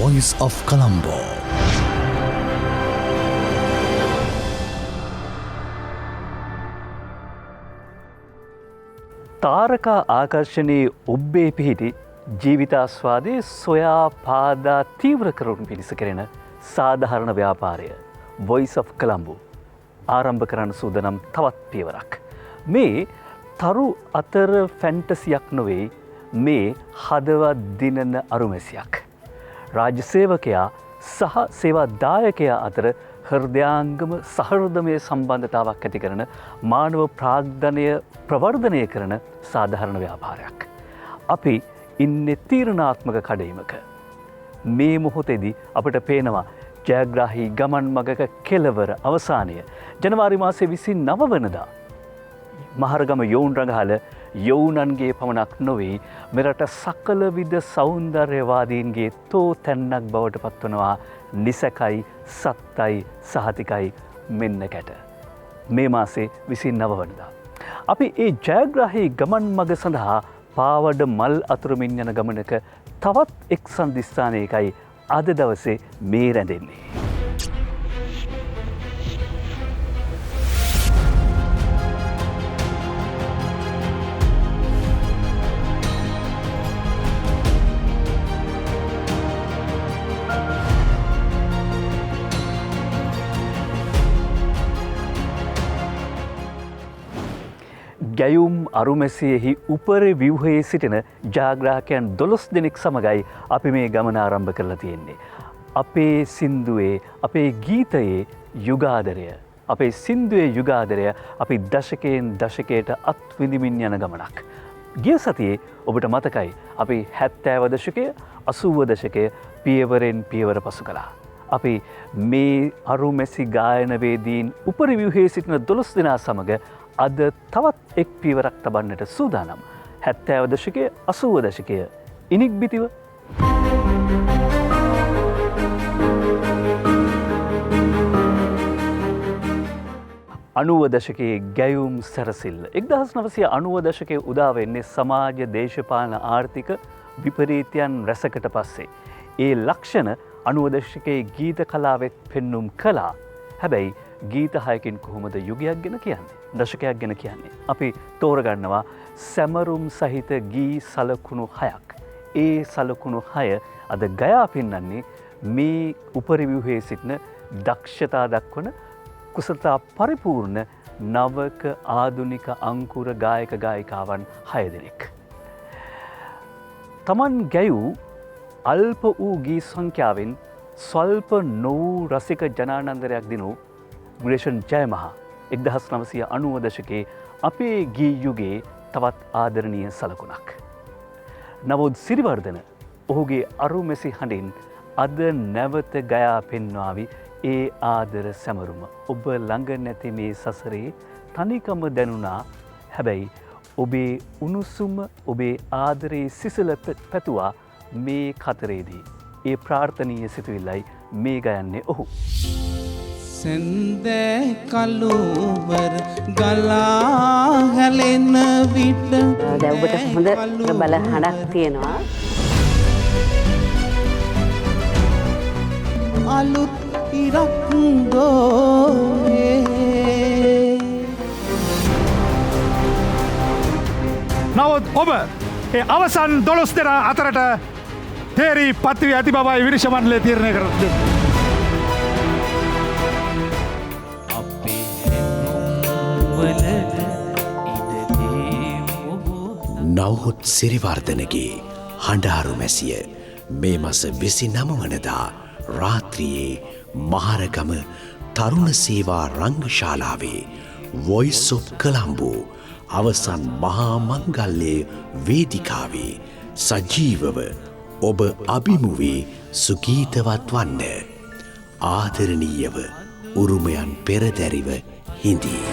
Voice of Colombo. තාරකා ආකර්ෂණයේ ඔබ්බේ පිහිටි ජීවිතාස්වාදයේ සොයා පාදා තීව්‍ර කරුණු පිණිස කෙරෙන සාධාරණ ව්‍යාපාරය Voice of Colombo ආරම්භ කරන්න සූදානම් තවත් පියවරක්. මේ තරු අතර ෆැන්ටසියක් නොවේ, මේ හදවත් දිනන අරුමැසියක්. රාජ්‍ය සේවකයා සහ සේවාදායකයා අතර හෘදයාංගම සහෘදමය සම්බන්ධතාවක් ඇති කරන මානව ප්‍රාග්ධනය ප්‍රවර්ධනය කරන සාධාරණ ව්‍යාපාරයක්. අපි ඉන්නේ තීරණාත්මක කඩයිමක. මේ මොහොතේදී අපට පේනවා ජයග්‍රාහී ගමන් මගක කෙළවර අවසානය ජනවාරි මාසේ 29 වනදා මහරගම යොවුන් රඟහල යොවුනන්ගේ පමණක් නොවේ මෙරට සකල විද සෞන්දර්යවාදීන්ගේ තෝ තැන්නක් බවට පත්වනවා නිසැකයි සත්තයි සහතිකයි මෙන්න කැට. මේ මාසේ 29 වනදා. අපි ඒ ජයග්‍රාහී ගමන් මග සඳහා පාවඩ මල් අතුරුමින් යන ගමනක තවත් එක් සන්ධිස්ථානයකයි අද දවසේ මේ රැඳෙන්නේ. ගැයුම් අරුමැසියෙහි උපරි ව්‍යුහයේ සිටින ජාග්‍රාහකයන් 12 දෙනෙක් සමගයි අපි මේ ගමන ආරම්භ කරලා තියෙන්නේ. අපේ සින්දුවේ, අපේ ගීතයේ යුගාදරය, අපේ සින්දුවේ යුගාදරය අපි දශකයෙන් දශකයට අත්විඳිමින් යන ගමනක්. ගිය සතියේ ඔබට මතකයි අපි 70 දශකය, 80 දශකය පියවරෙන් පියවර පසු කළා. අපි මේ අරුමැසි ගායනවේදීන් උපරි ව්‍යුහයේ සිටින 12 දෙනා සමග අද තවත් එක් පියවරක් තබන්නට සූදානම්. 70 දශකය 80 දශකය ඉනික්බිතිව අනුව දශකයේ ගැයුම් සැරසිල්ල. 1990 දශකයේ උදා වෙන්නේ සමාජ දේශපාලන ආර්ථික විපරීතයන් රැසකට පස්සේ. ඒ ලක්ෂණ 90 දශකයේ ගීත කලාවෙත් පෙන්눔 කළා. හැබැයි ගීත හයකින් කොහොමද යුගයක් ගැන කියන්නේ? දශකයක් ගැන කියන්නේ. අපි තෝරගන්නවා සැමරුම් සහිත ගී සලකුණු 6ක්. ඒ සලකුණු 6 අද ගයා පෙන්වන්නේ මේ උපරිව්‍යුහයේ සිටින දක්ෂතා දක්වන කුසලතා පරිපූර්ණ නවක ආධුනික අංකුර ගායක ගායිකාවන් 6 දෙනෙක්. තමන් ගැයූ අල්ප වූ ගී සංඛ්‍යාවෙන් ස්වල්ප නොවූ රසික ජනානන්දරයක් දිනූ ග්‍රේෂන් ජයමහා 1990 දශකයේ අපේ ගී යුගයේ තවත් ආදරණීය සලකුණක්. නවෝද් සිරිවර්ධන ඔහුගේ අරුමැසි හඬින් අද නැවත ගයා පෙන්වාවි ඒ ආදර සැමරුම. ඔබ ළඟ නැති මේ සසරේ තනිකම දැනුණා. හැබැයි ඔබේ උණුසුම, ඔබේ ආදරේ සිසිල පැතුවා මේ කතරේදී. ඒ ප්‍රාර්ථනීය සිතුවිල්ලයි මේ ගයන්නේ ඔහු. සැන්දෑ කළුවර ගලා හැලෙන විට දැන් ඔබට හොඳ ප්‍රබල හඬක් තියෙනවා. අලුත් ඉරක් දෝයේ නමුත් ඔබ ඒ අවසන් 12 දෙනා අතරට තේරී පත්වී ඇති බවයි විනිශ්චය මණ්ඩලය තීරණය කරන්නේ. නවුත් සිරිවර්ධනගේ හඬාරු මැසිය මේ මස 29 වනදා රාත්‍රියේ මහරගම තරුණ සේවා රංගශාලාවේ Voice of Colombo අවසන් මහා මංගල්‍යයේ වේදිකාවේ සජීවව ඔබ අභිමුවේ සුගීතවත් වන්න. ආදරණීයව උරුමයන් පෙරදැරිව හිඳී.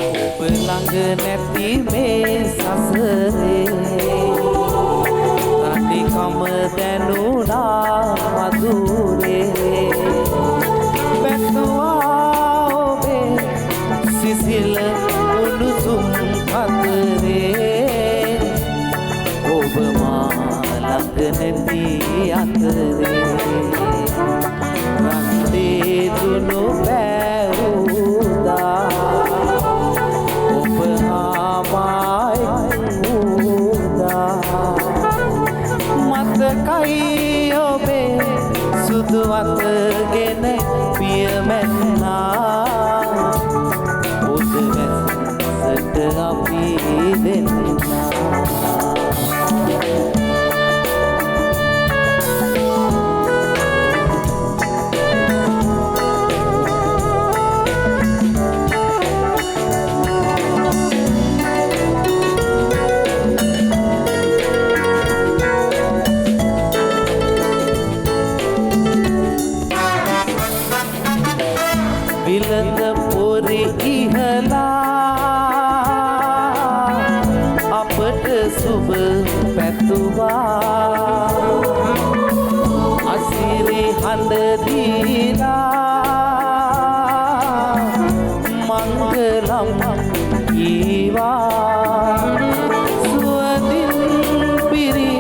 ඔබ ළඟ නැති මේ සසරේ තනිකම දැනුණා මధుරේ පැතුවා ඔබේ සිසිල උණුසුම් අතරේ ඔබ මා ළඟ නැති අතරේ රන්දේ දුනු බැවුදා ඔබ ආමයි උදා මතකයි ඔබේ සුදු වතගෙන පියමැන්නා උද වැස්සට අපි දෙන්නා විලඳ පොරි ඉහලා අපට සුබ පැතුවා අසිරි හඬ දීලා මංගලම් කීවා සුවඳින් පිරි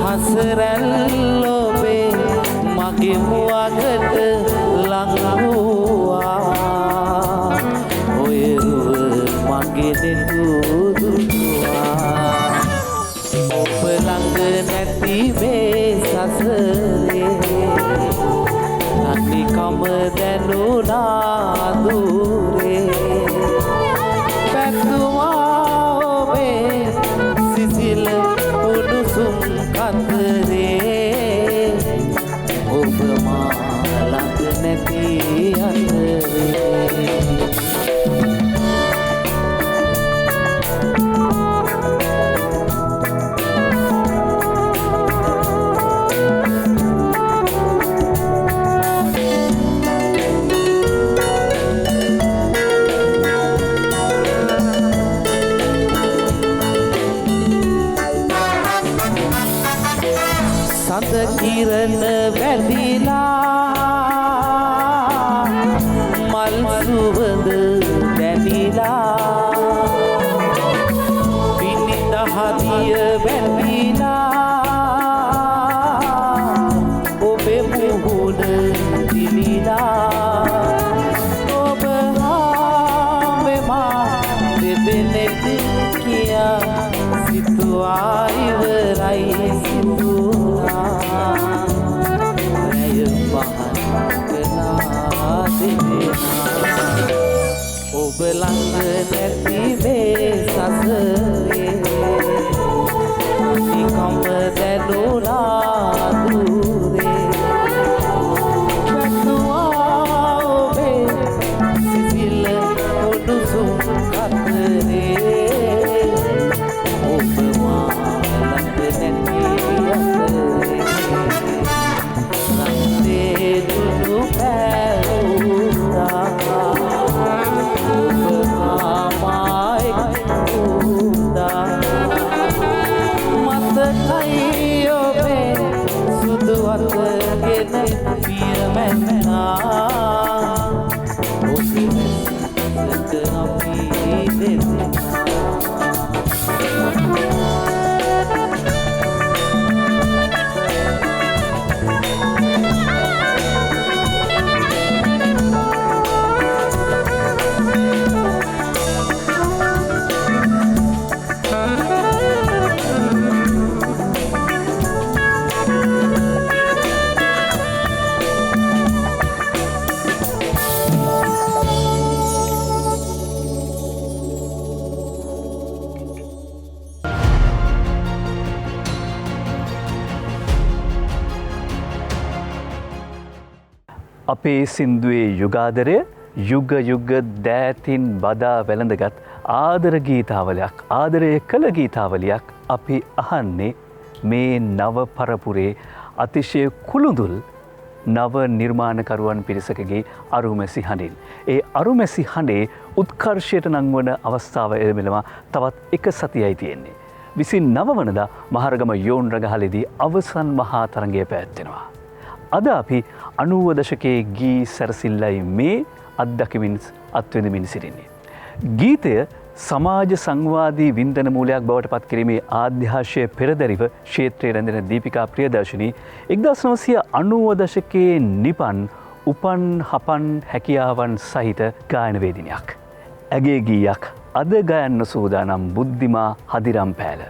හසරැල් ඔබේ මගේ මුවගට ලං වූවා ඔය රුව මගේ දෙතුදුවා ඔබ ළඟ නැති මේ සසරේ තනිකම දැනුණා දුරේ පැතුවා ඔබේ සිසිල උණුසුම් කතරේ ඔබ මා ළඟ නැති අතරේ සඳ කිරණ වැදිලා මල් සුවඳ දැනිලා පිනිඳ හදිය වැදිලා ඔබේ මුහුණ දිලිලා ඔබ හාමෙමා දෙදෙනෙක් කියා සිතුවා ඉවරයි සිතුවා රැය පහකලා දෙදෙනා ඔබ ළඟ නැති මේ සසරේ නිකම්ම දැනුණා දුරේ පැතුවා ඔබේ සිසිල උණුසුම් කතරේ ඔබ මා ළඟ නැති අතරේ රන්දේ දුනු පැවුදා ඔබ ආමයි උදා මතකයි ඔබේ සුදු වතගෙන පියමැන්නා ඔබ වැස්සට අපි දෙන්නා අපේ සින්දුවේ යුගාදරය යුග යුග දෑතින් බදා වැළඳගත් ආදර ගීතාවලයක් ආදරය කළ ගීතාවලියක් අපි අහන්නේ මේ නව පරපුරේ අතිශය කුළුඳුල් නව නිර්මාණකරුවන් පිරිසකගේ අරුමැසි හඬින්. ඒ අරුමැසි හඬේ උත්කර්ෂයට නංවන අවස්ථාව එළඹෙනවා තවත් එක සතියයි තියෙන්නේ. 29 වනදා මහරගම යෝන් රඟහලේදී අවසන් මහා තරඟය පැවැත්වෙනවා. අද අපි 90 දශකයේ ගී සැරසිල්ලයි මේ අත්දැකීමින් අත්විඳමින් සිටින්නේ. ගීතය සමාජ සංවාදී වින්දන මූලයක් බවට පත් කිරීමේ ආධ්‍යාශය පෙරදැරිව ක්ෂේත්‍රයේ රැඳෙන දීපිකා ප්‍රියදර්ශිනී 1990 දශකයේ නිපන් උපන් හපන් හැකියාවන් සහිත ගායන වේදිනියක්. ඇගේ ගීයක් අද ගයන්න සූදානම් බුද්ධිමා හදිරම් පෑල.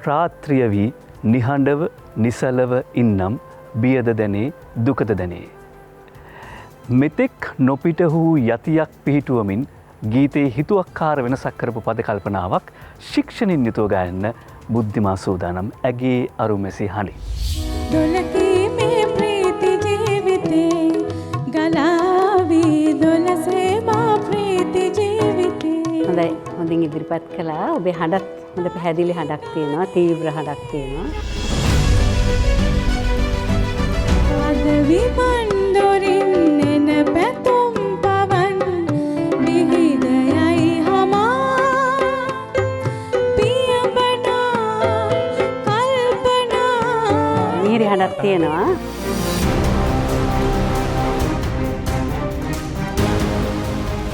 රාත්‍රිය වී නිහඬව නිසලව ඉන්නම් බියද දැනේ දුකද දැනේ. මෙතෙක් නොපිට වූ යතියක් පිහිටුවමින් ගීතයේ හිතුවක්කාර වෙනසක් කරපු පද කල්පනාවක් ශික්ෂණින් යුතුව ගයන්න බුද්ධිමා සූදානම් ඇගේ අරුමැසි හඬින්. දොලකී මේ ප්‍රීති ජීවිතේ ගලාවී දොලසේ මා ප්‍රීති ජීවිතේ. හොඳයි හොඳින් ඉදිරිපත් කළා. ඔබේ හඬත් හොඳ පැහැදිලි හඬක් තියෙනවා, තීව්‍ර හඬක් තියෙනවා. අද විමන් දොරින් එන පැතුම් පවන් විහිදයයි හමා පියඹනා කල්පනා. මිහිරි හඬක් තියෙනවා.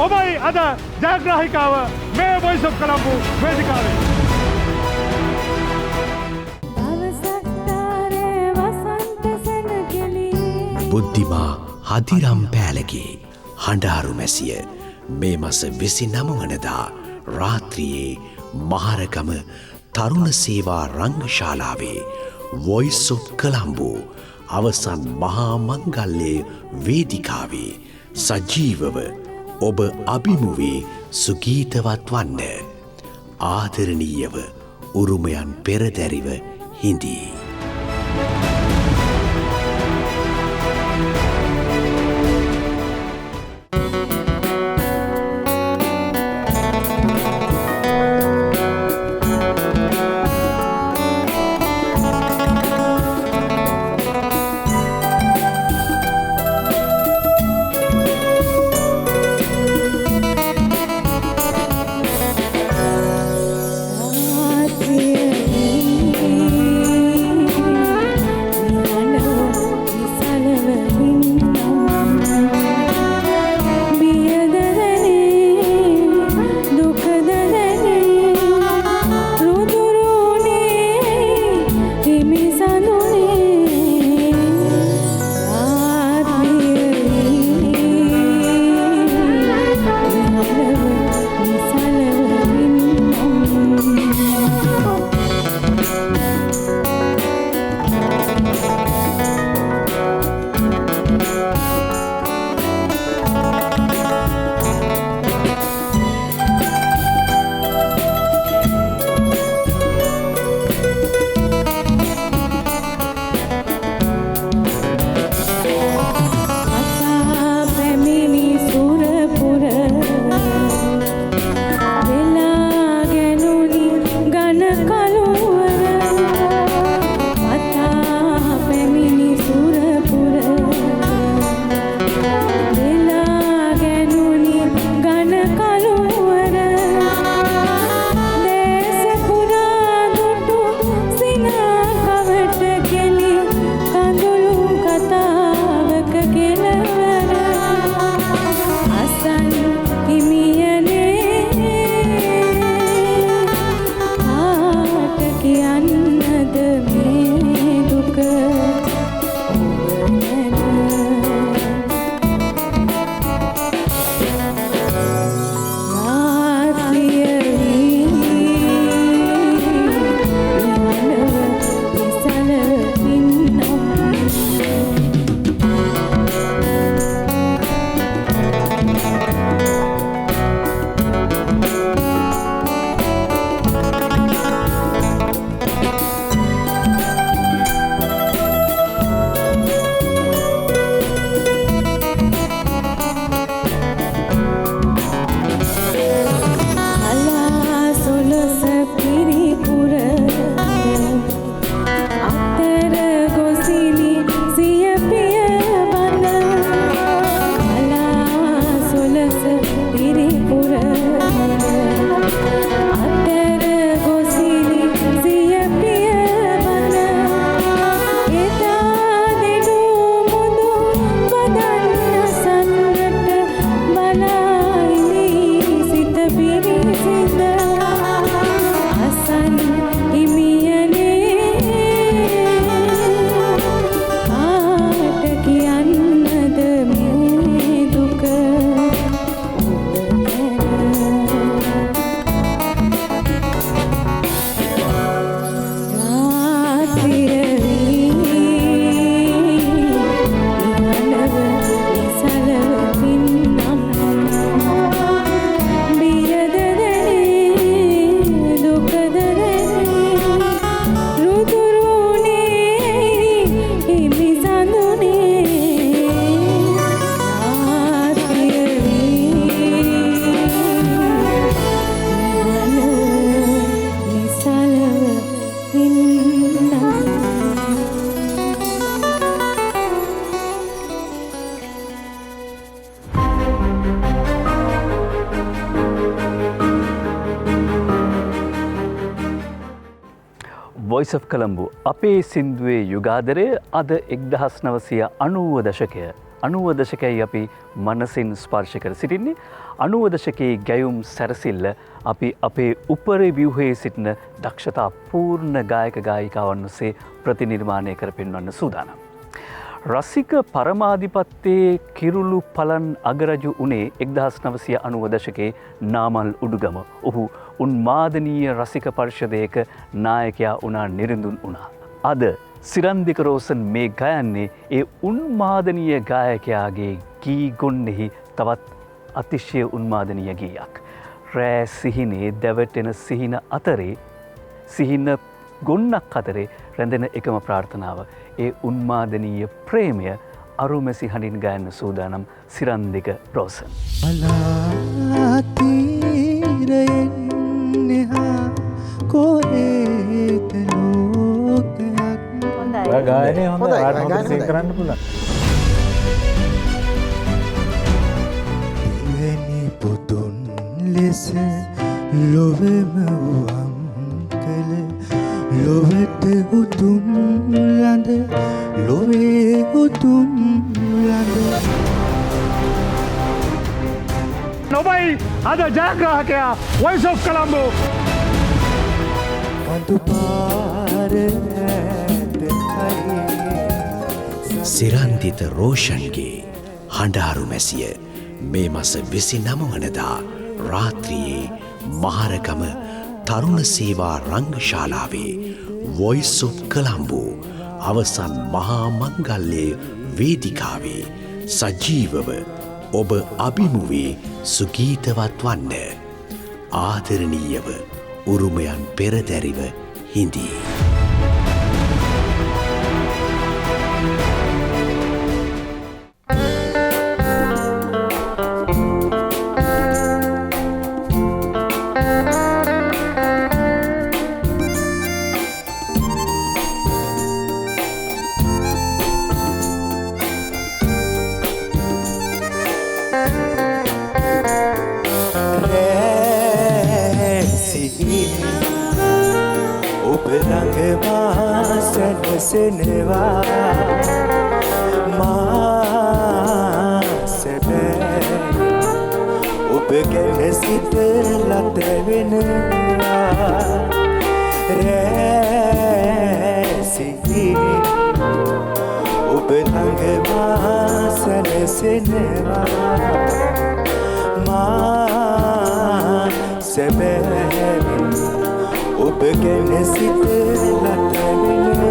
ඔබයි අද ජයග්‍රාහිකාව මේ වොයිස් ඔෆ් කොලම්බෝ වේදිකාවේ. දවසක්තරේ වසන්ත සැනකෙළි බුද්ධිමා හදිරම් පෑලගේ හඬාරු මැසිය මේ මස 29 වනදා රාත්‍රියේ මහරගම තරුණ සේවා රංගශාලාවේ වොයිස් ඔෆ් කොලම්බෝ අවසන් මහා මංගල්‍ය වේදිකාවේ සජීවව ඔබ අභිමුවේ සුගීතවත් වන්න. ආදරණීයව උරුමයන් පෙරදැරිව හිඳී. වොයිස් ඔෆ් කොළඹ අපේ සින්දුවේ යුගාදරය අද 1990 දශකය 90 දශකයේ අපි මනසින් ස්පර්ශ කර සිටින්නේ 90 දශකයේ ගැයුම් සැරසිල්ල අපි අපේ උපරි ව්‍යුහයේ සිටින දක්ෂතා පූර්ණ ගායක ගායිකාවන් ඔස්සේ ප්‍රතිනිර්මාණය කර පෙන්වන්න සූදානම්. රසික පරමාධිපත්තයේ කිරුළු පලන් අගරජු උනේ 1990 දශකයේ නාමල් උඩුගම. ඔහු උන්මාදනීය රසික පර්ෂදයක නායකයා වුණා නිරිඳුන් වුණා. අද සිරන්දික රෝසන් මේ ගයන්නේ ඒ උන්මාදනීය ගායකයාගේ ගී ගොන්නෙහි තවත් අතිශය උන්මාදනීය ගීයක්. රෑ සිහිනේ දැවටෙන සිහින අතරේ සිහින ගොන්නක් අතරේ රැඳෙන එකම ප්‍රාර්ථනාව ඒ උන්මාදනීය ප්‍රේමය අරුමැසි හඬින් ගයන්න සූදානම් සිරන්දික රෝසන්. අලාතීරයෙන් එහා කොහෙද ලෝකයක් හොඳයි. ගායනය හොඳයි. ඔයාලට හොඳට සිං කරන්න පුළුවන්. දෙවැනි පුතුන් ලෙස ලොවෙම වම් කළ ලොවට උතුම් ලඳ ලොවේ උතුම් ලඳ නොබයි අද ජයග්‍රාහකයා වොයිස් ඔෆ් කොළඹ කඳු පාර ඇතයි සිරන්දිත රෝෂන්ගේ හඬාරු මැසිය මේ මස 29 වනදා රාත්‍රියේ මහරගම තරුණ සේවා රංගශාලාවේ වොයිස් ඔෆ් කොළඹ අවසන් මහා මංගල්‍යයේ වේදිකාවේ සජීවව ඔබ අභිමුවේ සුගීතවත් වන්න ආදරණීයව උරුමයන් පෙරදැරිව හිඳී. ඔබ ළඟමා සැනසෙනවා මා සැබෑ ඔබ ගැන සිතලා තැවෙනවා රැසිතිනේ ඔබ ළඟමා සැනසෙනවා මා සැබෑ ඔබ ගැන සිතලා තැවෙනවා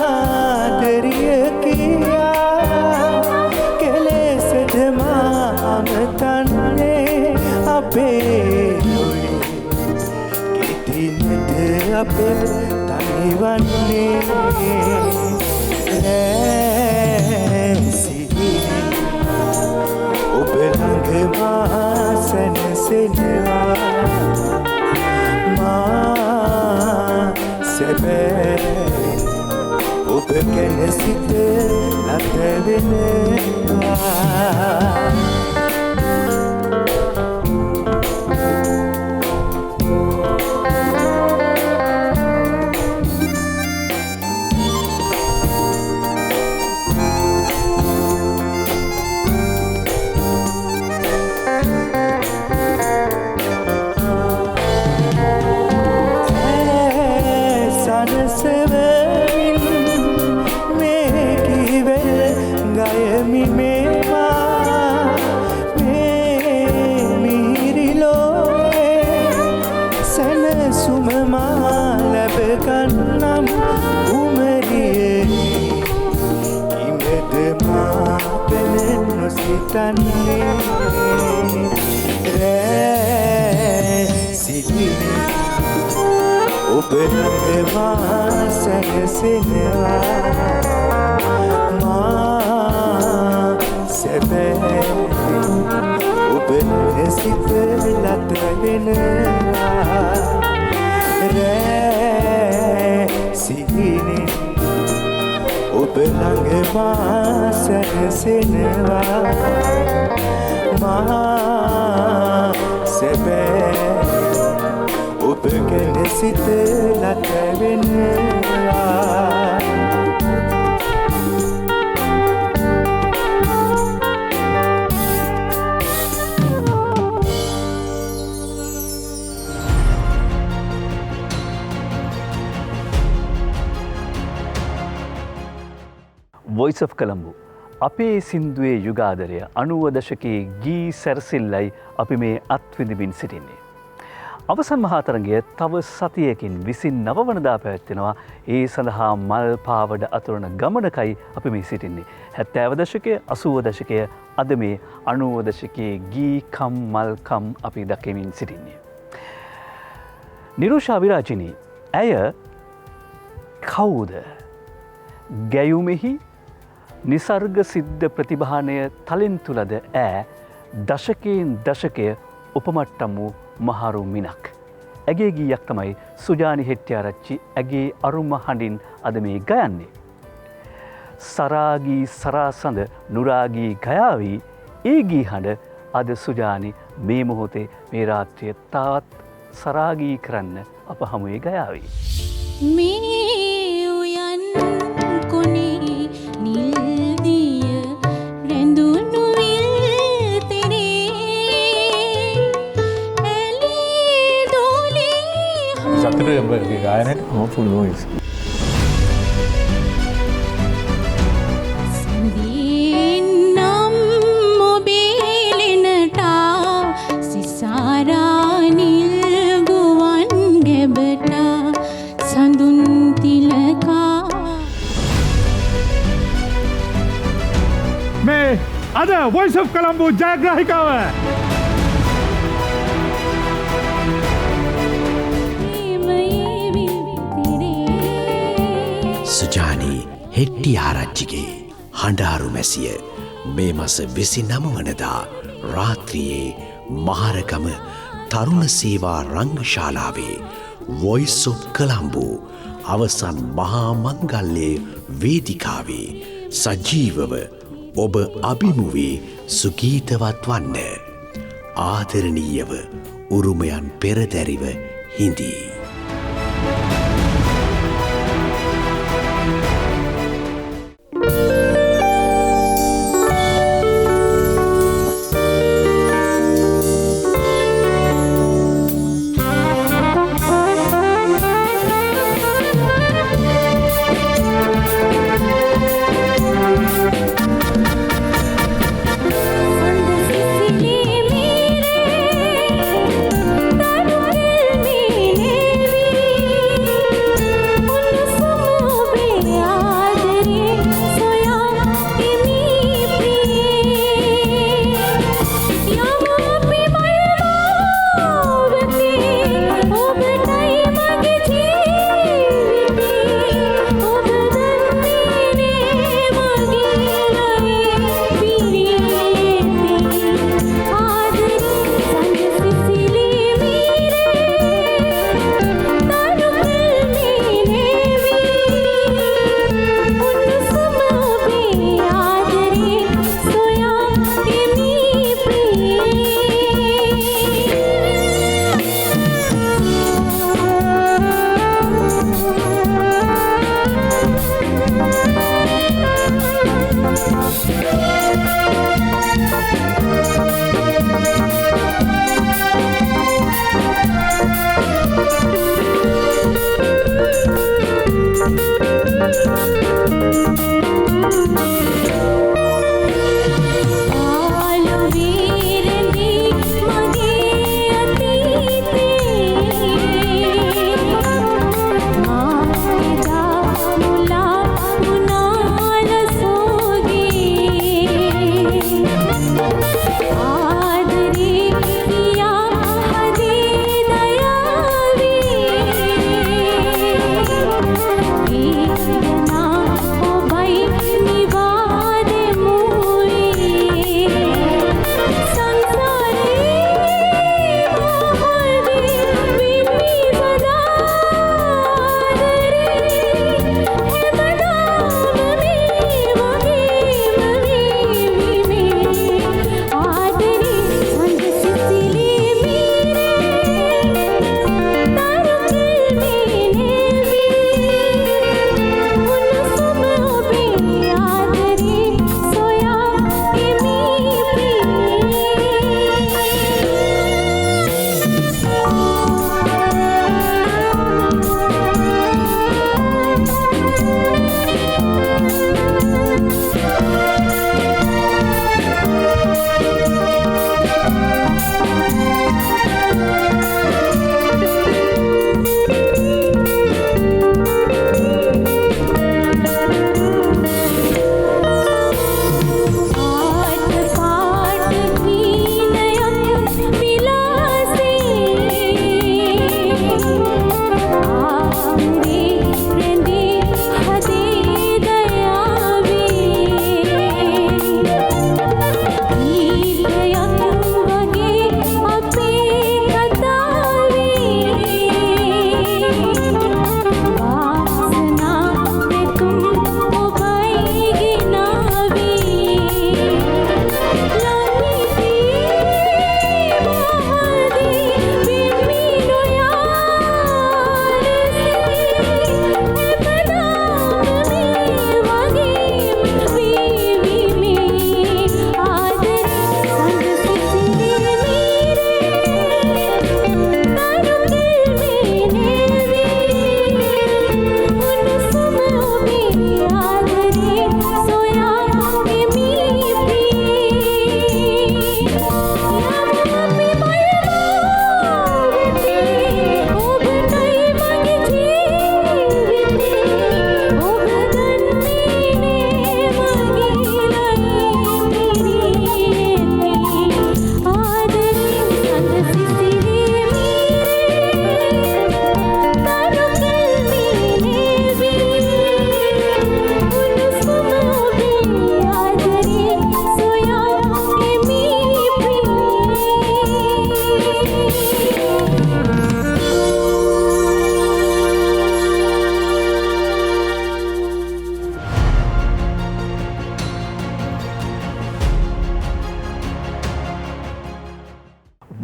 ආදරිය කියා කෙලෙසද මාමතන්නේ අපේ නොවේ කෙටිනද අපේ තනිවන්නේ රැසිහිනේ ඔබ ළඟමා සැනසෙනවා ඔබ ගැන සිතලා තැවෙනවා සිතන්නේ රැසිතිනේ ඔබ ළඟමා සැනසෙනවා මා සැබෑ ඔබ ළඟ සිත ලත වෙනවා රෑ සිහිනේ ඔබ ළඟමා සැනසෙනවා මා සැබෑ ඔබ ගැන සිත ලත වෙනවා වොයිස් ඔෆ් කොලම්බෝ අපේ සින්දුවේ යුගාදරය 90 දශකයේ ගී සැරසිල්ලයි අපි මේ අත්විඳිමින් සිටින්නේ. අවසන් මහතරගය තව සතියකින් 29 වනදා පැවැත්වෙනවා. ඒ සඳහා මල් පාවඩ අතුරන ගමනකයි අපි මේ සිටින්නේ. 70 දශකය 80 දශකය අද මේ 90 දශකයේ ගී කම් මල් කම් අපි දකිමින් සිටින්නේ. නිරුෂා විරාජිනී ඇය කවුද? ගැයුමෙහි නිසර්ග සිද්ධ ප්‍රතිභානය තලෙන් තුලද ඈ දශකයෙන් දශකය උපමට්ටම් වූ මහරු මිනක්. ඇගේ ගීයක් තමයි සුජානි හෙට්ටිආරච්චි ඇගේ අරුම හඬින් අද මේ ගයන්නේ. සරාගී සරාසඳ නුරාගී ගයාවී ඒ ගී හඬ අද සුජානි මේ මොහොතේ මේ රාත්‍රිය තාත් සරාගී කරන්න අප හමුවේ ගයාවී. මේ උයන් කොනේ නිල්දිය රැඳුණු විල් තෙරේ ඇලී දෝලී සතුට ඔබගේ ගායනයට full voice. සඳින්නම් ඔබේ ලෙනටා සිසාරා නිල් ගුවන් ගැබටා සඳුන් තිලකා මේ අද වොයිස් ඔෆ් කොලම්බෝ ජයග්‍රාහිකාව ප්‍රේමයේ විතරේ සුජානි හෙට්ටිආරච්චිගේ හඬාරු මැසිය මේ මස 29 වනදා රාත්‍රියේ මහරගම තරුණ සේවා රංගශාලාවේ වොයිස් ඔෆ් කොලම්බෝ අවසන් මහා මංගල්‍යයේ වේදිකාවේ සජීවව ඔබ අභිමුවේ සුගීතවත් වන්න ආදරණීයව උරුමයන් පෙරදැරිව හිඳී. සඳ සිසිලේ මීරේ තරුවල් මීනේ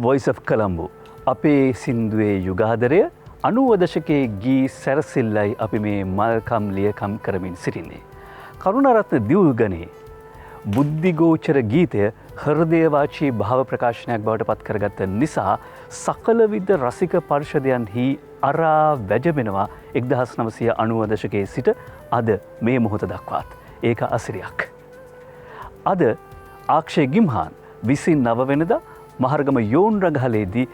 වොයිස් ඔෆ් කොලම්බෝ අපේ සින්දුවේ යුගාදරය 90 දශකයේ ගී සැරසිල්ලයි අපි මේ මල්කම් ලියකම් කරමින් සිටින්නේ. කරුණාරත්න දියුල්ගනේ බුද්ධිගෝචර ගීතය හෘදයවාචී භාව ප්‍රකාශනයක් බවට පත් කරගත්ත නිසා සකල විද රසික පරිෂදයන්හි අරා වැජබෙනවා 1990 දශකයේ සිට අද මේ මොහොත දක්වාත්. ඒක අසිරියක්. අද ආක්ෂේ ගිම්හාන් 29 වෙනිදා මහර්ගම යෝන් රඟහලේදී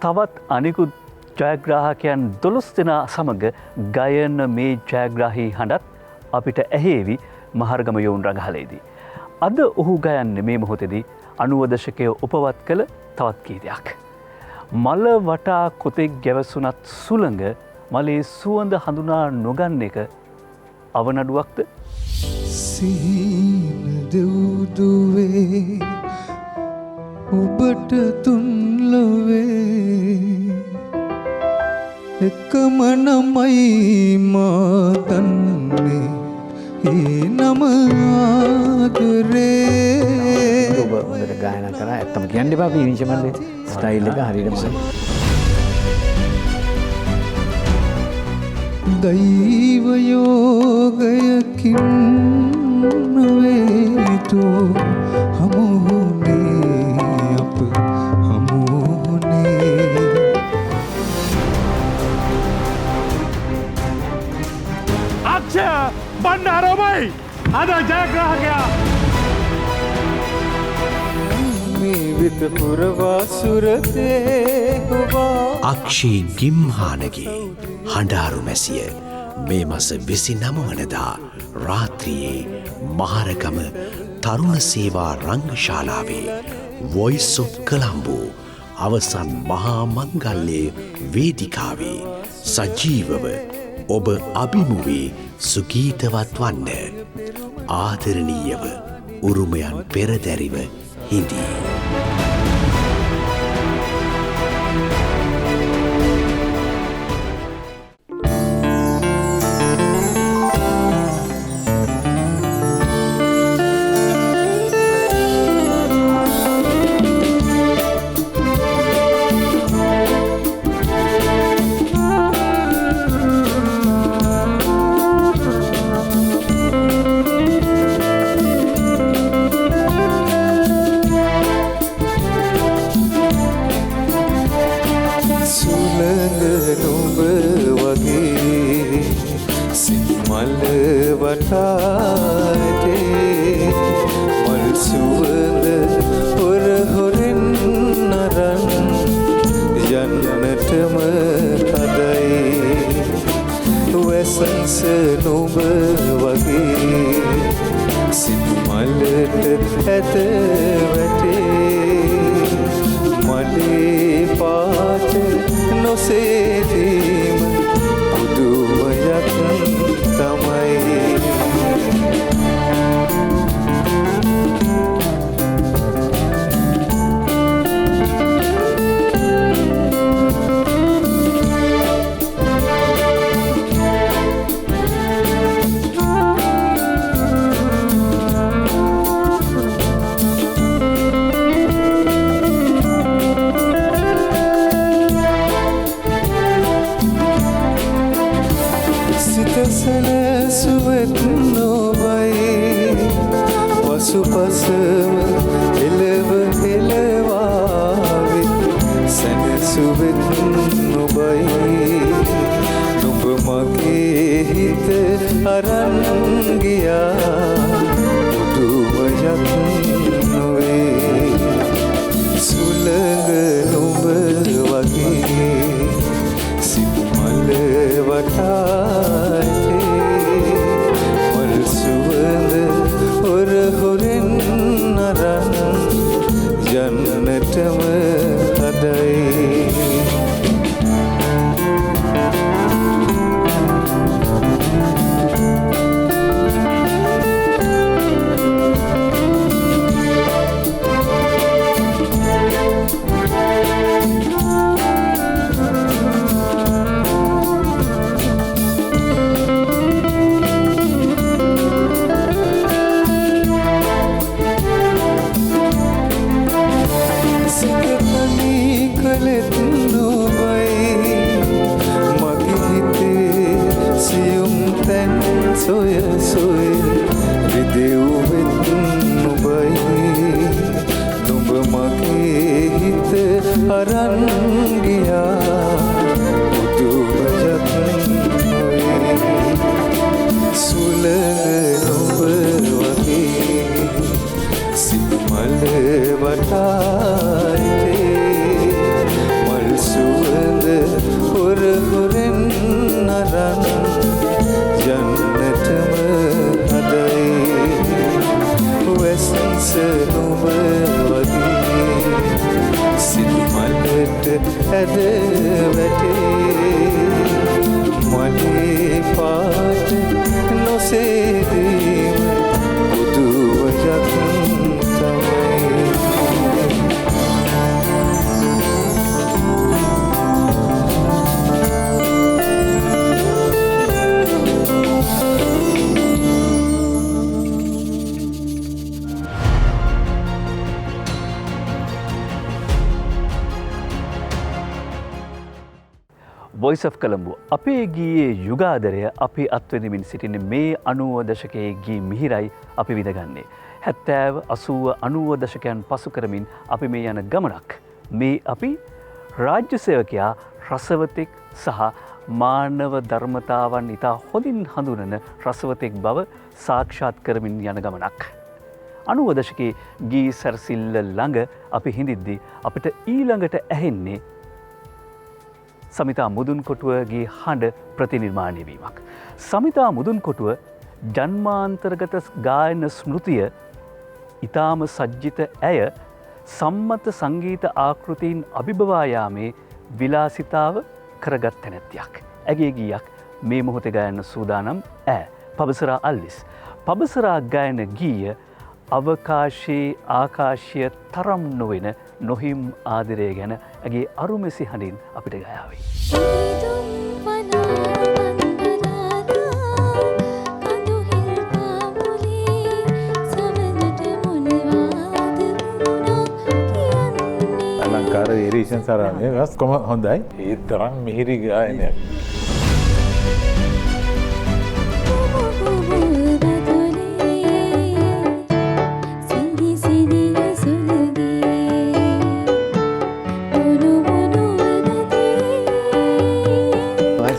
තවත් අනිකුත් ජයග්‍රාහකයන් 12 දෙනා සමග ගයන මේ ජයග්‍රාහී හඬත් අපිට ඇහේවි මහර්ගම යෝන් රඟහලේදී. අද ඔහු ගයන්නේ මේ මොහොතේදී 90 දශකයේ උපවත් කළ තවත් ගීතයක්. මල වටා කොතෙක් ගැවසුනත් සුළඟ මලේ සුවඳ හඳුනා නොගන්න එක අවනඩුවක්ද? සිහින දෙව්දුවේ ඔබට තුන් ලොවේ එකම නමයි මා දන්නේ ඒ නම ආදරේ. ඔබ හොඳට ගායනා කරා. ඇත්තම කියන්න එපා අපි විනිශ්චයමල්ලේ ස්ටයිල් එක හරියටම හරි. දෛව යෝගයකින් නොවේතෝ හමුුනේ අප හමුුනේ. අක්ෂය බණ්ඩාරෝමයි අද ජයග්‍රාහකයා. මේ විත පුරවා සුරතේ හොවා අක්ෂී ගිම්හානගේ හඬාරු මැසිය මේ මස 29 වනදා රාත්‍රියේ මහරගම තරුණ සේවා රංගශාලාවේ වොයිස් ඔෆ් කොලම්බෝ අවසන් මහා මංගල්‍යයේ වේදිකාවේ සජීවව ඔබ අභිමුවේ සුගීතවත් වන්න. ආදරණීයව උරුමයන් පෙරදැරිව හිඳී. කළෙත් නුඹයි මගේ හිතේ සියුම් තැන් සොය සොය රිදෙව්වෙත් නුඹයි නුඹ මගේ හිත අරන් ගියා උදුවජත් නොවේ සුලඟ නුඹ වගේ සිමල වටායිතේ මල් සුවඳ හොර හොරෙන් අරන් යන්නටම හදයි වැස්ස නුඹ වගේ සිමලට ඇද වැටේ මගේ පාට නොසේදීම උදුවජක් තමයි වොයිස් ඔෆ් කොළඹ අපේ ගීයේ යුගාදරය අපි අත්වෙනමින් සිටින මේ 90 දශකයේ ගී මිහිරයි අපි විඳගන්නේ. 70 80 90 දශකයන් පසු කරමින් අපි මේ යන ගමනක්. මේ අපි රාජ්‍ය සේවකයා රසවතෙක් සහ මානව ධර්මතාවන් ඉතා හොඳින් හඳුනන රසවතෙක් බව සාක්ෂාත් කරමින් යන ගමනක්. 90 දශකයේ ගී සැරසිල්ල ළඟ අපි හිඳිද්දී අපිට ඊළඟට ඇහෙන්නේ සමිතා මුදුන්කොටුවගේ හඬ ප්‍රතිනිර්මාණය වීමක්. සමිතා මුදුන්කොටුව ජන්මාන්තරගත ගායන ස්මෘතිය ඉතාම සජ්ජිත ඇය සම්මත සංගීත ආකෘතීන් අභිබවා යාමේ විලාසිතාව කරගත් තැනැත්තියක්. ඇගේ ගීයක් මේ මොහොතේ ගයන්න සූදානම් ඈ පබසරා අල්විස්. පබසරා ගයන ගීය අවකාශයේ ආකාශය තරම් නොවෙන නොහිම් ආදරය ගැන ඇගේ අරුමෙසි හඬින් අපිට ගයාවයි. අලංකාර ඒරීෂන් සරණය ගස් කොම හොඳයි ඒ තරම් මිහිරි ගායනයක්.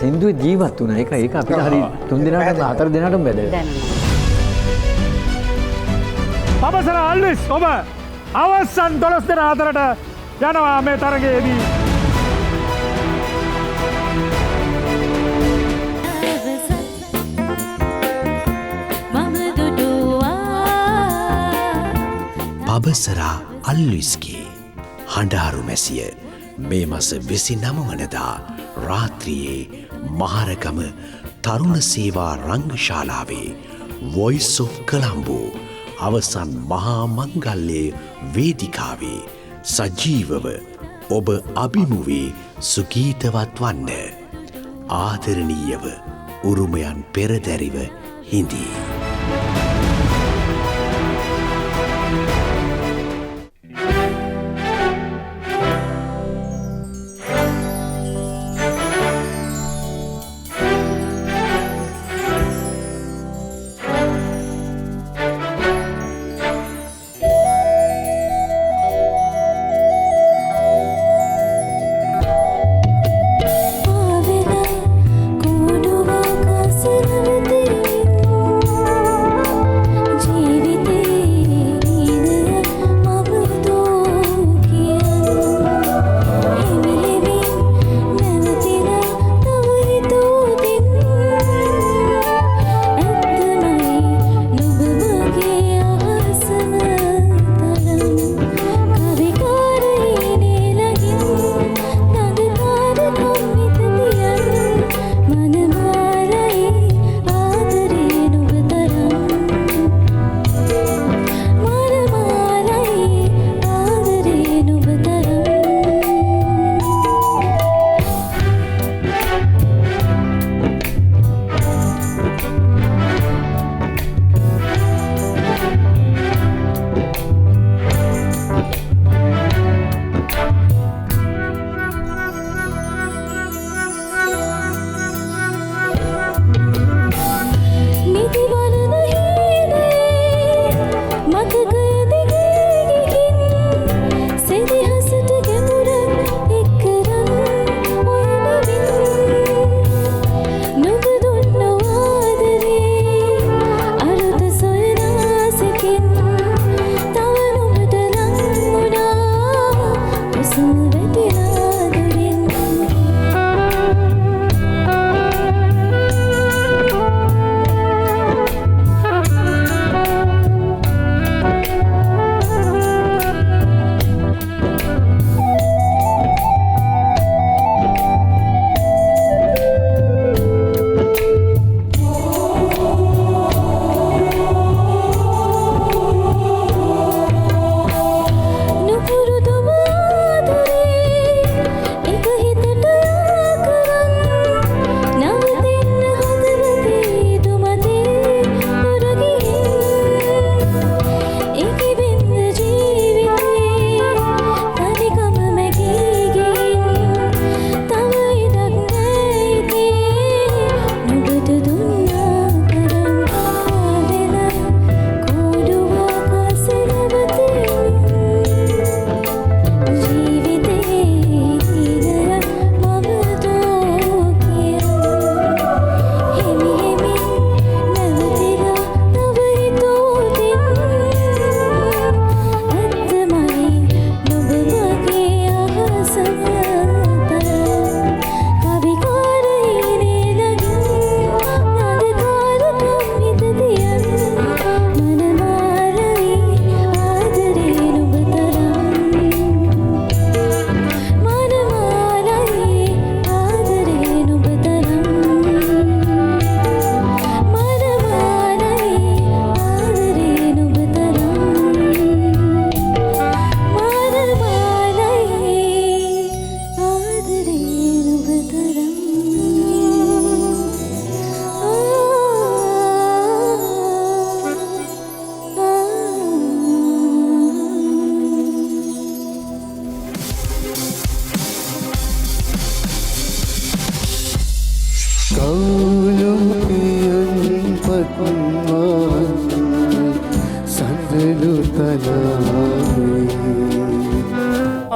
සින්දුව ජීවත් වුණා. ඒක අපිට හරි 3 දිනකට 4 දිනකටම බැලුවා. පබසර අල්විස් ඔබ අවසන් 12 දෙනා අතරට යනවා මේ තරගයේදී. පබසරා අල්විස්ගේ හඬාරු මැසිය මේ මස 29 වනදා රාත්‍රියේ මහරගම තරුණ සේවා රංගශාලාවේ වොයිස් ඔෆ් කොළඹ අවසන් මහා මංගල්‍යයේ වේදිකාවේ සජීවව ඔබ අභිමුවේ සුගීතවත් වන්න ආදරණීයව උරුමයන් පෙරදැරිව හිඳී. අවුලුම් පියන් පත්මාන් සඳලු තලාවේ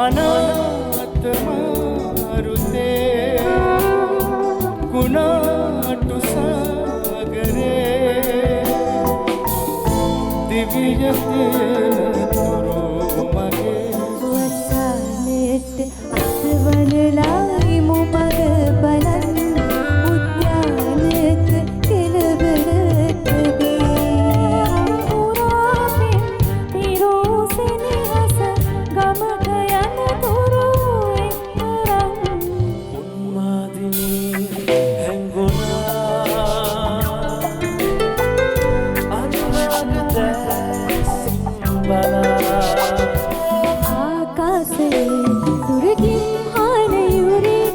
අනාත මාරුතේ ගුණාටු සාගරේ දිවියතේ තුරු මගේ වසාලෙට අතවලලා ඉමු මග බලන් උද්‍යානක කෙළවරට වේ පුරාපින් පිරෝසෙනිහස ගමක යන තුරු එක්තරම් උන්මාදිනී හැංගුණා අනුරාග දැසින් බලා ආකාශයේ දුරකින් හානයුරේ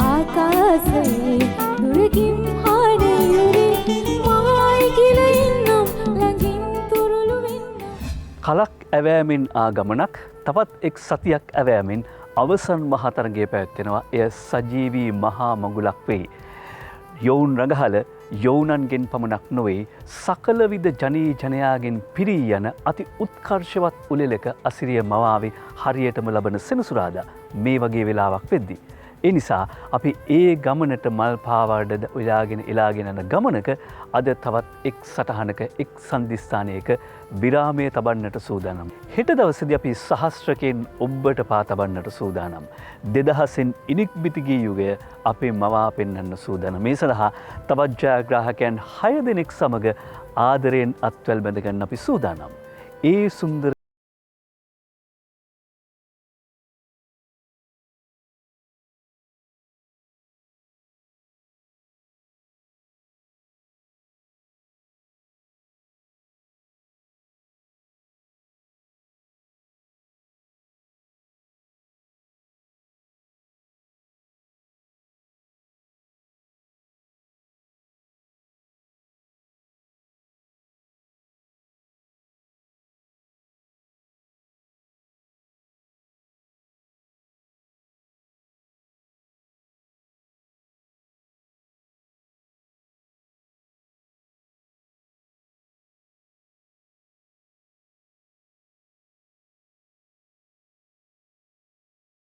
ආකාශයේ දුරකින් හානයුරේ මායි කියලා ඉන්නම් ළඟින් තුරුළු වෙන්න කලක් ඇවෑමෙන් ආගමනක් තවත් එක් සතියක් ඇවෑමෙන් අවසන් මහතරගේ පැවැත්වෙනවා. එය සජීවී මහා මඟුලක් වෙයි. යොවුන් රඟහල යොවුනන්ගෙන් පමණක් නොවේ සකලවිධ ජනී ජනයාගෙන් පිරී යන අති උත්කර්ෂවත් උලෙලක අසිරිය මවාවේ හරියටම ලබන සෙනසුරාදා මේ වගේ වෙලාවක් වෙද්දි. ඒ නිසා අපි ඒ ගමනට මල් පාවාඩ එලාගෙන යන ගමනක අද තවත් එක් සටහනක එක් සන්ධිස්ථානයක විරාමය තබන්නට සූදානම්. හෙට දවසේදී අපි සහස්‍රකෙන් ඔබට පා තබන්නට සූදානම්. 2000න් ඉනික් බිතිගී යුගය අපේ මවා පෙන්වන්න සූදානම්. මේ සඳහා තවත් ජයග්‍රාහකයන් 6 දෙනෙක් සමග ආදරයෙන් අත්වැල් බැඳ ගන්න අපි සූදානම්. ඒ සුන්දර